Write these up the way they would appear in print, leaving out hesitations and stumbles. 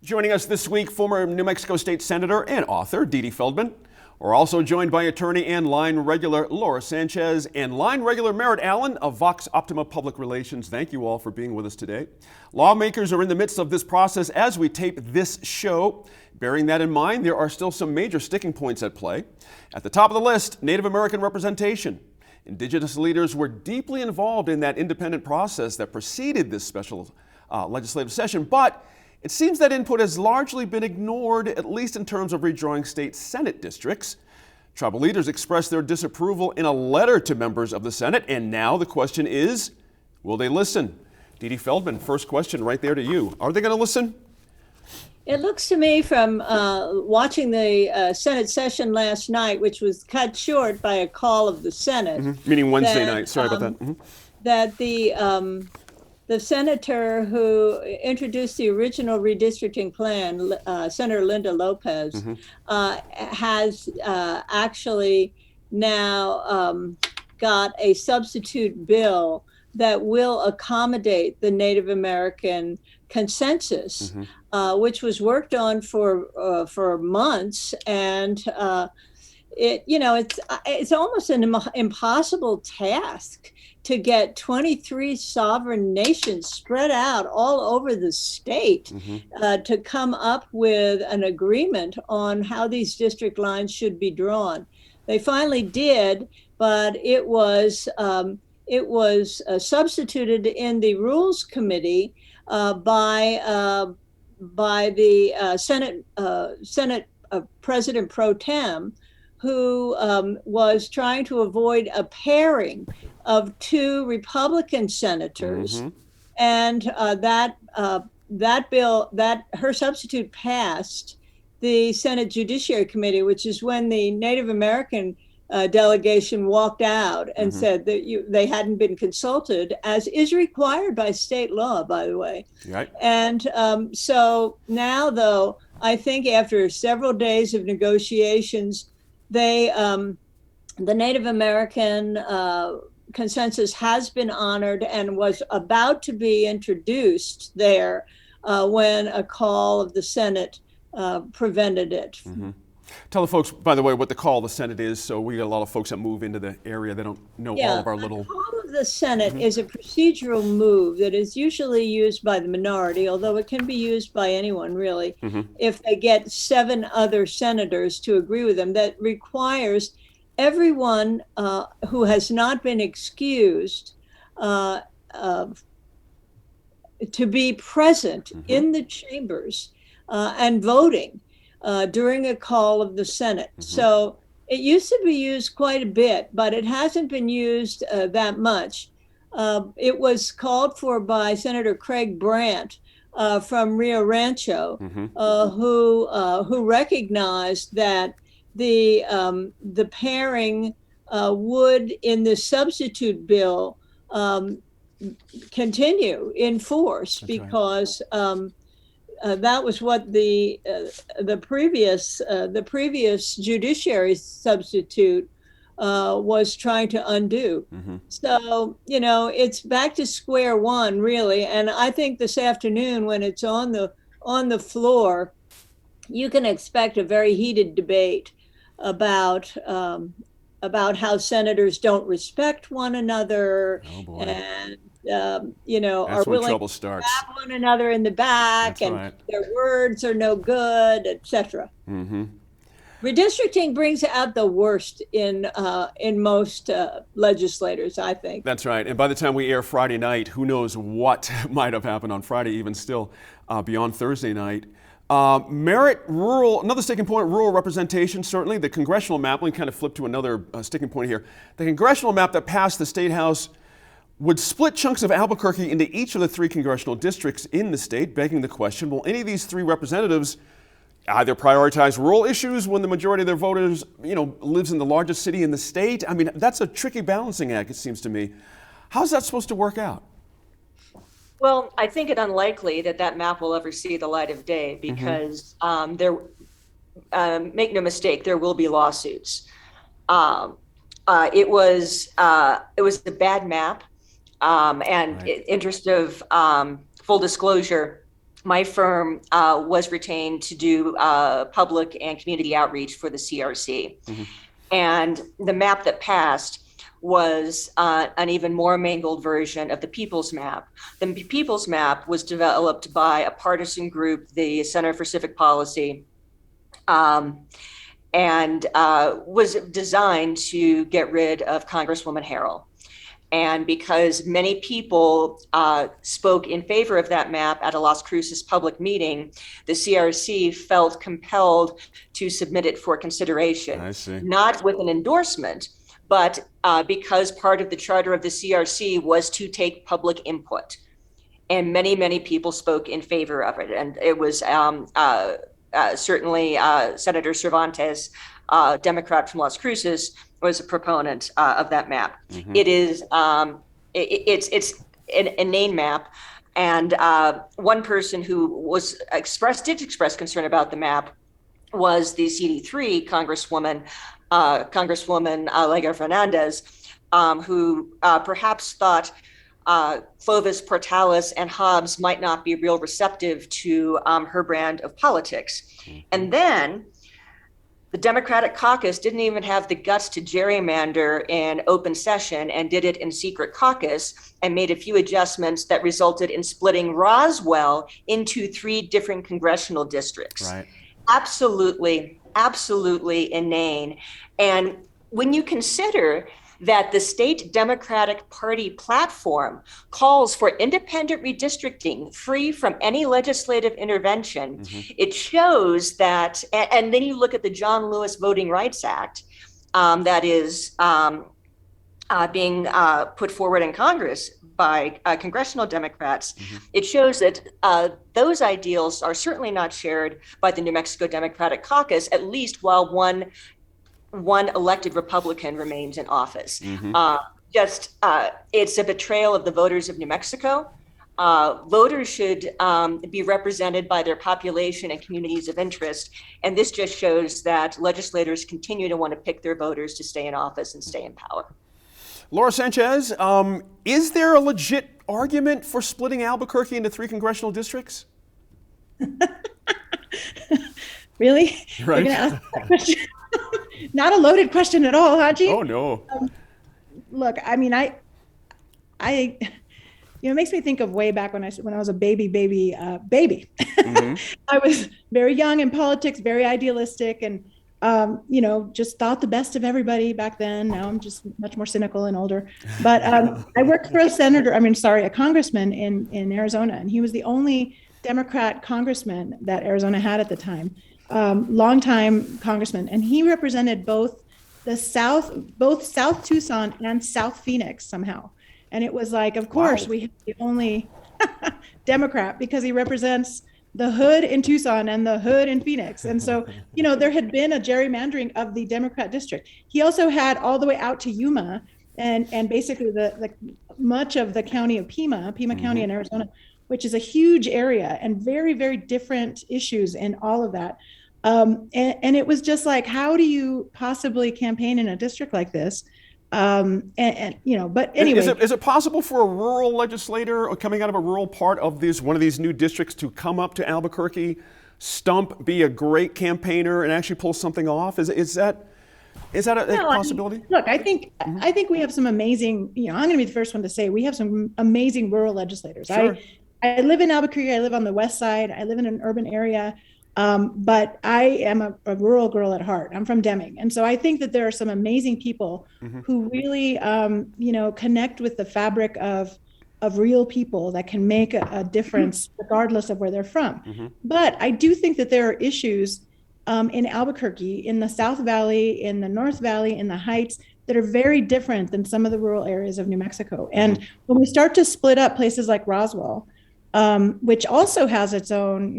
Joining us this week, former New Mexico State Senator and author Dede Feldman. We're also joined by attorney and line regular Laura Sanchez and line regular Merritt Allen of Vox Optima Public Relations. Thank you all for being with us today. Lawmakers are in the midst of this process as we tape this show. Bearing that in mind, there are still some major sticking points at play. At the top of the list, Native American representation. Indigenous leaders were deeply involved in that independent process that preceded this special legislative session, but it seems that input has largely been ignored, at least in terms of redrawing state Senate districts. Tribal leaders expressed their disapproval in a letter to members of the Senate, and now the question is, will they listen? Dede Feldman, first question right there to you. Are they going to listen? It looks to me from watching the Senate session last night, which was cut short by a call of the Senate. Meaning Wednesday night. Sorry about that. That the senator who introduced the original redistricting plan, Senator Linda Lopez, has actually now got a substitute bill that will accommodate the Native American consensus, which was worked on for months, and it's almost an impossible task to get 23 sovereign nations spread out all over the state to come up with an agreement on how these district lines should be drawn. They finally did, but it was substituted in the Rules Committee by the Senate President Pro Tem, who was trying to avoid a pairing of two Republican senators, and that bill, that her substitute passed the Senate Judiciary Committee, which is when the Native American delegation walked out and said that they hadn't been consulted, as is required by state law, by the way. Right. And so now, though, I think after several days of negotiations, the Native American consensus has been honored and was about to be introduced there when a call of the Senate prevented it. Tell the folks, by the way, what the call of the Senate is, so we got a lot of folks that move into the area. They don't know all of our little... The call of the Senate is a procedural move that is usually used by the minority, although it can be used by anyone, really, if they get 7 other senators to agree with them. That requires everyone who has not been excused to be present in the chambers and voting during a call of the Senate. So it used to be used quite a bit, but it hasn't been used that much. It was called for by Senator Craig Brandt from Rio Rancho, who recognized that the pairing would, in the substitute bill, continue in force. That's because right. That was what the previous judiciary substitute was trying to undo. So, it's back to square one, really. And I think this afternoon, when it's on the floor, you can expect a very heated debate about how senators don't respect one another, and are willing to stab one another in the back. That's and right. Their words are no good, etc. Redistricting brings out the worst in most legislators, I think. That's right. And by the time we air Friday night, who knows what might have happened on Friday, even still beyond Thursday night. Merritt, another sticking point, rural representation, certainly. The congressional map, we kind of flip to another sticking point here. The congressional map that passed the State House would split chunks of Albuquerque into each of the 3 congressional districts in the state, begging the question, will any of these 3 representatives either prioritize rural issues when the majority of their voters, lives in the largest city in the state? I mean, that's a tricky balancing act, it seems to me. How's that supposed to work out? Well, I think it unlikely that map will ever see the light of day because make no mistake, there will be lawsuits. It was a bad map, and right. Interest of full disclosure, my firm was retained to do public and community outreach for the CRC. And the map that passed was an even more mangled version of the People's Map. The People's Map was developed by a partisan group, the Center for Civic Policy, and was designed to get rid of Congresswoman Harrell. And because many people spoke in favor of that map at a Las Cruces public meeting, the CRC felt compelled to submit it for consideration. I see. Not with an endorsement, but because part of the charter of the CRC was to take public input. And many, many people spoke in favor of it. And it was certainly Senator Cervantes, Democrat from Las Cruces, was a proponent of that map. It is it's an inane map, and one person who did express concern about the map was the CD3 Congresswoman Lega Fernandez, who perhaps thought Clovis, Portales, and Hobbs might not be real receptive to her brand of politics. And then the Democratic caucus didn't even have the guts to gerrymander in open session and did it in secret caucus and made a few adjustments that resulted in splitting Roswell into 3 different congressional districts. Right. Absolutely, absolutely inane. And when you consider that the state Democratic Party platform calls for independent redistricting free from any legislative intervention, it shows that, and then you look at the John Lewis Voting Rights Act that is being put forward in Congress by congressional Democrats, it shows that those ideals are certainly not shared by the New Mexico Democratic Caucus, at least while one elected Republican remains in office. It's a betrayal of the voters of New Mexico. Voters should be represented by their population and communities of interest. And this just shows that legislators continue to want to pick their voters to stay in office and stay in power. Laura Sanchez, is there a legit argument for splitting Albuquerque into 3 congressional districts? Really? Right. You're gonna ask that question? Not a loaded question at all, Haji. Oh, no. Look, I mean, it makes me think of way back when I was a baby. I was very young in politics, very idealistic, and just thought the best of everybody back then. Now I'm just much more cynical and older. But I worked for a congressman in Arizona, and he was the only Democrat congressman that Arizona had at the time. Longtime congressman, and he represented both South Tucson and South Phoenix somehow. And it was like, of course, we have the only Democrat because he represents the hood in Tucson and the hood in Phoenix. And so, there had been a gerrymandering of the Democrat district. He also had all the way out to Yuma and basically the much of the county of Pima County in Arizona, which is a huge area and very, very different issues in all of that. And it was just like, how do you possibly campaign in a district like this? But anyway. Is it possible for a rural legislator or coming out of a rural part of one of these new districts to come up to Albuquerque, stump, be a great campaigner, and actually pull something off? Is that a possibility? I think we have some amazing, I'm going to be the first one to say we have some amazing rural legislators. Sure. I live in Albuquerque. I live on the west side. I live in an urban area. But I am a rural girl at heart. I'm from Deming. And so I think that there are some amazing people who really, connect with the fabric of real people that can make a difference regardless of where they're from. But I do think that there are issues in Albuquerque, in the South Valley, in the North Valley, in the Heights, that are very different than some of the rural areas of New Mexico. And when we start to split up places like Roswell, which also has its own,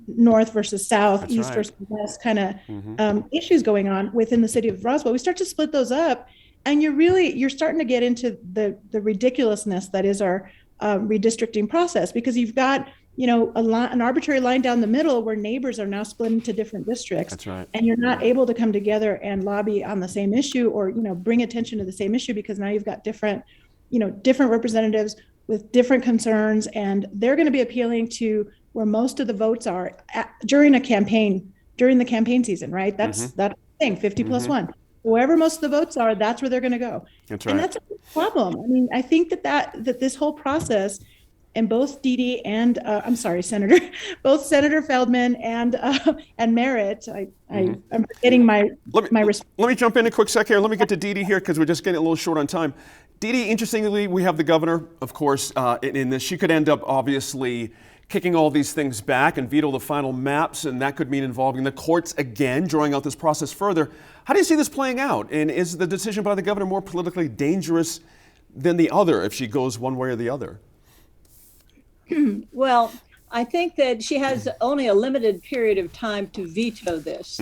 north versus south, That's east right. versus west kind of issues going on within the city of Roswell. We start to split those up, and you're starting to get into the ridiculousness that is our redistricting process, because you've got, an arbitrary line down the middle where neighbors are now split into different districts. That's right. And you're not able to come together and lobby on the same issue or, bring attention to the same issue, because now you've got different representatives with different concerns, and they're going to be appealing to where most of the votes are during the campaign season, right? That's that thing, 50 plus one. Wherever most of the votes are, that's where they're going to go. That's right. And that's a problem. I mean, I think that this whole process, and both Dee and Senator, both Senator Feldman and Merritt, I'm forgetting my response. Let me jump in a quick sec here. Let me get to Dee here because we're just getting a little short on time. Dee, interestingly, we have the governor, of course, in this. She could end up obviously kicking all these things back and veto the final maps, and that could mean involving the courts again, drawing out this process further. How do you see this playing out? And is the decision by the governor more politically dangerous than the other if she goes one way or the other? Well, I think that she has only a limited period of time to veto this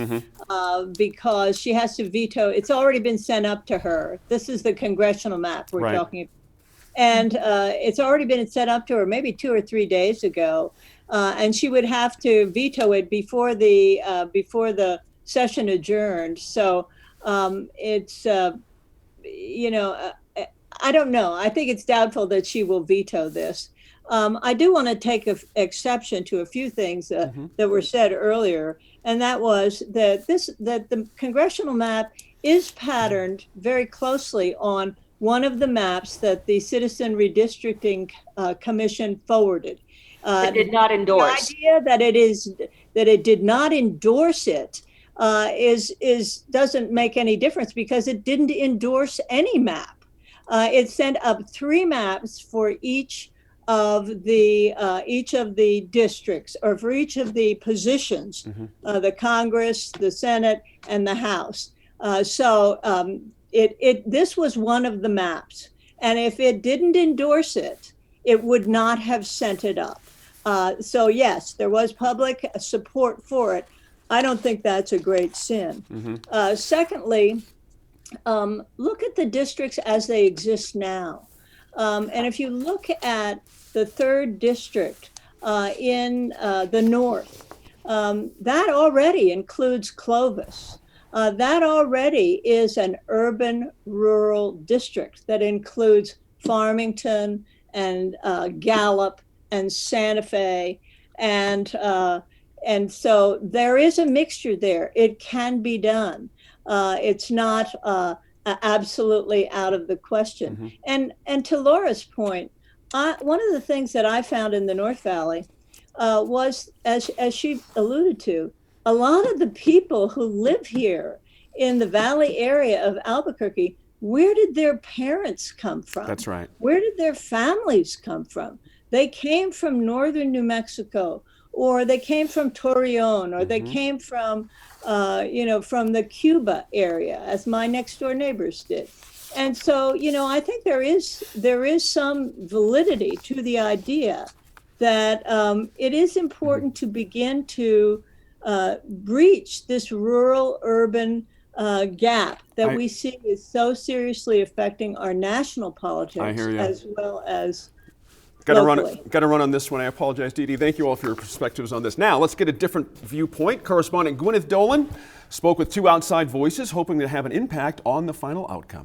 because she has to veto. It's already been sent up to her. This is the congressional map we're talking about. And it's already been sent up to her maybe 2 or 3 days ago. And she would have to veto it before the session adjourned. So it's, I don't know. I think it's doubtful that she will veto this. I do want to take exception to a few things that were said earlier, and that was that the congressional map is patterned very closely on one of the maps that the Citizen Redistricting Commission forwarded. It did not endorse. The idea that it did not endorse it doesn't make any difference because it didn't endorse any map. It sent up 3 maps for each of the districts, or for each of the positions, the Congress, the Senate, and the House. This was one of the maps, and if it didn't endorse it, it would not have sent it up. So yes, there was public support for it. I don't think that's a great sin. Secondly, look at the districts as they exist now. And if you look at the 3rd district in the north, that already includes Clovis. That already is an urban-rural district that includes Farmington and Gallup and Santa Fe. And so there is a mixture there. It can be done. It's not absolutely out of the question. And to Laura's point, one of the things that I found in the North Valley was, as she alluded to, a lot of the people who live here in the Valley area of Albuquerque, where did their parents come from? That's right. Where did their families come from? They came from northern New Mexico, or they came from Torreon, or they came from, from the Cuba area, as my next door neighbors did. And so, I think there is some validity to the idea that it is important to begin to breach this rural-urban gap that we see is so seriously affecting our national politics as well as Got to run on this one. I apologize, Dee. Thank you all for your perspectives on this. Now, let's get a different viewpoint. Correspondent Gwyneth Dolan spoke with 2 outside voices, hoping to have an impact on the final outcome.